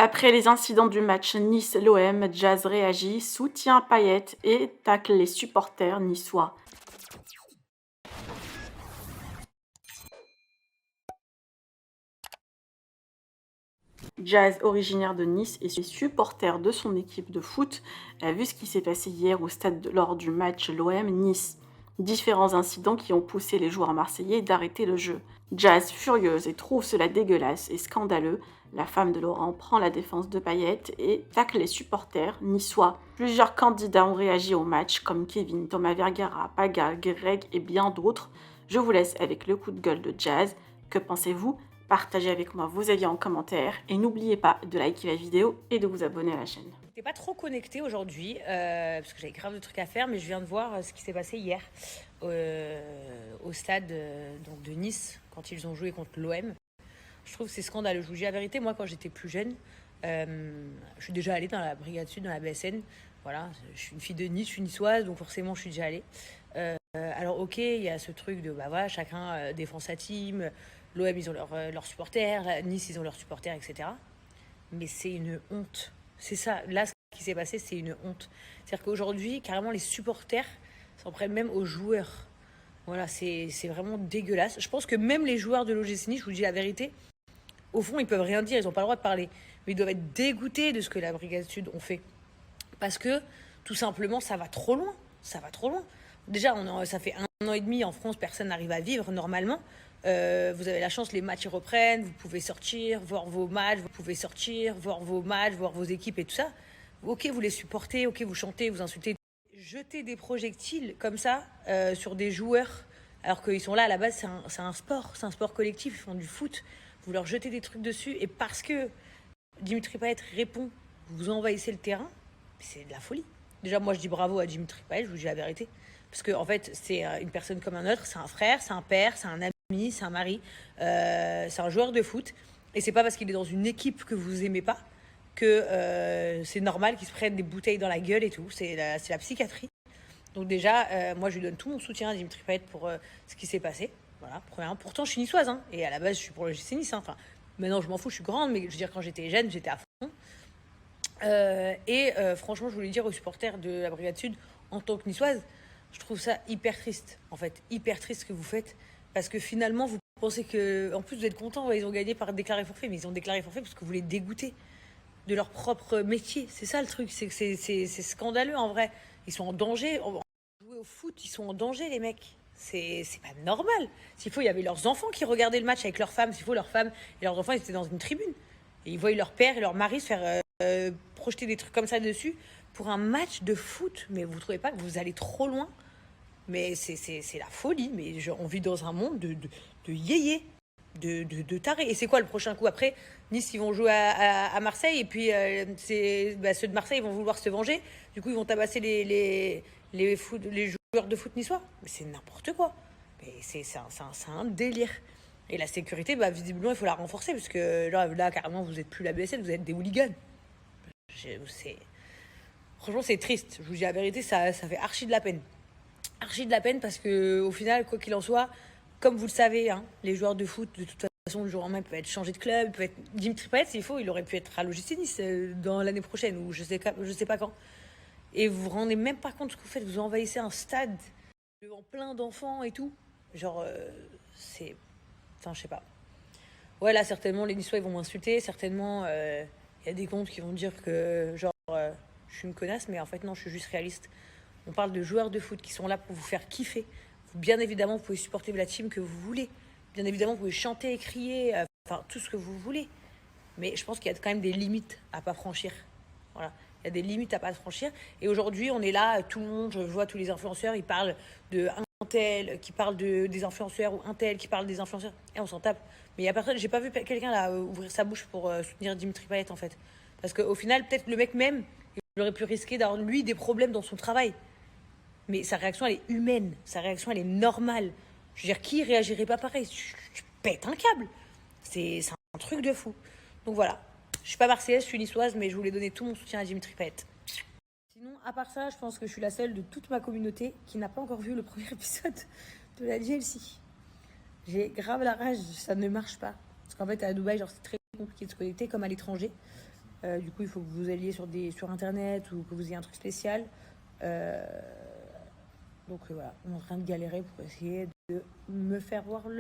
Après les incidents du match Nice-l'OM, Jazz réagit, soutient Payet et tacle les supporters niçois. Jazz, originaire de Nice et supporter de son équipe de foot, a vu ce qui s'est passé hier au stade lors du match l'OM-Nice. Différents incidents qui ont poussé les joueurs marseillais d'arrêter le jeu. Jazz, furieuse et trouve cela dégueulasse et scandaleux, la femme de Laurent prend la défense de Payet et tacle les supporters niçois. Plusieurs candidats ont réagi au match, comme Kevin, Thomas Vergara, Paga, Greg et bien d'autres. Je vous laisse avec le coup de gueule de Jazz. Que pensez-vous? Partagez avec moi vos avis en commentaire et n'oubliez pas de liker la vidéo et de vous abonner à la chaîne. J'étais pas trop connectée aujourd'hui parce que j'avais grave de trucs à faire, mais je viens de voir ce qui s'est passé hier au stade donc de Nice quand ils ont joué contre l'OM. Je trouve que c'est scandaleux. Je vous dis la vérité, moi quand j'étais plus jeune, je suis déjà allée dans la Brigade Sud, dans la BSN. Voilà, je suis une fille de Nice, je suis niçoise, donc forcément je suis déjà allée. Alors ok, il y a ce truc de bah voilà, chacun défend sa team. L'OM ils ont leurs supporters, Nice ils ont leurs supporters, etc. Mais c'est une honte. C'est ça, là, ce qui s'est passé, c'est une honte. C'est-à-dire qu'aujourd'hui, carrément, les supporters s'en prennent même aux joueurs. Voilà, c'est vraiment dégueulasse. Je pense que même les joueurs de l'OGC Nice, je vous dis la vérité, au fond, ils peuvent rien dire, ils n'ont pas le droit de parler. Mais ils doivent être dégoûtés de ce que la Brigade Sud ont fait. Parce que, tout simplement, ça va trop loin. Ça va trop loin. Déjà, ça fait 1 an et demi en France, personne n'arrive à vivre normalement. Vous avez la chance, les matchs ils reprennent, vous pouvez sortir, voir vos matchs, vous pouvez sortir, voir vos matchs, voir vos équipes et tout ça. Ok, vous les supportez, ok, vous chantez, vous insultez. Jeter des projectiles comme ça sur des joueurs, alors qu'ils sont là à la base, c'est un sport collectif, ils font du foot. Vous leur jetez des trucs dessus et parce que Dimitri Payet répond, vous envahissez le terrain, c'est de la folie. Déjà, moi je dis bravo à Dimitri Payet, je vous dis la vérité. Parce qu'en fait, c'est une personne comme un autre, c'est un frère, c'est un père, c'est un ami, c'est un mari, c'est un joueur de foot. Et c'est pas parce qu'il est dans une équipe que vous aimez pas que c'est normal qu'il se prenne des bouteilles dans la gueule et tout. C'est la psychiatrie. Donc déjà, moi je lui donne tout mon soutien à Dimitri Payet pour ce qui s'est passé. Voilà, premièrement. Pourtant je suis niçoise, hein, et à la base je suis pour le GC Nice. Hein. Enfin, maintenant je m'en fous, je suis grande, mais je veux dire quand j'étais jeune, j'étais à fond. Franchement, je voulais dire aux supporters de la Brigade Sud, en tant que niçoise, je trouve ça hyper triste, en fait, hyper triste ce que vous faites, parce que finalement, vous pensez que, en plus, vous êtes content, ouais, ils ont gagné par déclaré forfait, mais ils ont déclaré forfait parce que vous les dégoûtez de leur propre métier. C'est ça le truc, c'est que c'est scandaleux en vrai. Ils sont en danger. Jouer au foot, ils sont en danger, les mecs. C'est pas normal. S'il faut, il y avait leurs enfants qui regardaient le match avec leurs femmes. S'il faut, leurs femmes et leurs enfants, ils étaient dans une tribune. Et ils voyaient leur père et leur mari se faire projeter des trucs comme ça dessus pour un match de foot. Mais vous trouvez pas que vous allez trop loin? Mais c'est la folie. Mais on vit dans un monde de yéyé, de tarés. Et c'est quoi le prochain coup après? Nice, ils vont jouer à Marseille. Et puis ceux de Marseille, ils vont vouloir se venger. Du coup, ils vont tabasser les joueurs de foot niçois. Mais c'est n'importe quoi. Mais c'est un délire. Et la sécurité, bah, visiblement, il faut la renforcer. Parce que là carrément, vous n'êtes plus la BSL, vous êtes des hooligans. Franchement, c'est triste. Je vous dis la vérité, ça fait archi de la peine. Archi de la peine parce que au final, quoi qu'il en soit, comme vous le savez, hein, les joueurs de foot, de toute façon, le jour en même, peuvent être changés de club. Peut être Dimitri Payet, s'il faut, il aurait pu être à l'OGC Nice dans l'année prochaine ou je sais pas quand. Et vous vous rendez même pas compte de ce que vous faites. Vous envahissez un stade devant plein d'enfants et tout. Genre, c'est. Enfin, je sais pas. Ouais, là, certainement, les Niçois, ils vont m'insulter. Certainement, il y a des comptes qui vont dire que, genre, je suis une connasse, mais en fait, non, je suis juste réaliste. On parle de joueurs de foot qui sont là pour vous faire kiffer. Bien évidemment, vous pouvez supporter la team que vous voulez. Bien évidemment, vous pouvez chanter, crier, enfin, tout ce que vous voulez. Mais je pense qu'il y a quand même des limites à pas franchir. Voilà. Il y a des limites à pas franchir. Et aujourd'hui, on est là, tout le monde, je vois tous les influenceurs, ils parlent de un tel qui parle des influenceurs ou un tel qui parle des influenceurs. Et on s'en tape. Mais il y a personne, j'ai pas vu quelqu'un là ouvrir sa bouche pour soutenir Dimitri Payet en fait. Parce qu'au final, peut-être le mec même, il aurait pu risquer d'avoir lui des problèmes dans son travail. Mais sa réaction, elle est humaine. Sa réaction, elle est normale. Je veux dire, qui réagirait pas pareil? Tu pètes un câble. C'est un truc de fou. Donc voilà. Je suis pas marseillaise, je suis niçoise, mais je voulais donner tout mon soutien à Dimitri Payet. Sinon, à part ça, je pense que je suis la seule de toute ma communauté qui n'a pas encore vu le premier épisode de la GLC. J'ai grave la rage, ça ne marche pas. Parce qu'en fait, à Dubaï, genre, c'est très compliqué de se connecter, comme à l'étranger. Du coup, il faut que vous alliez sur Internet ou que vous ayez un truc spécial. Donc voilà, on est en train de galérer pour essayer de me faire voir le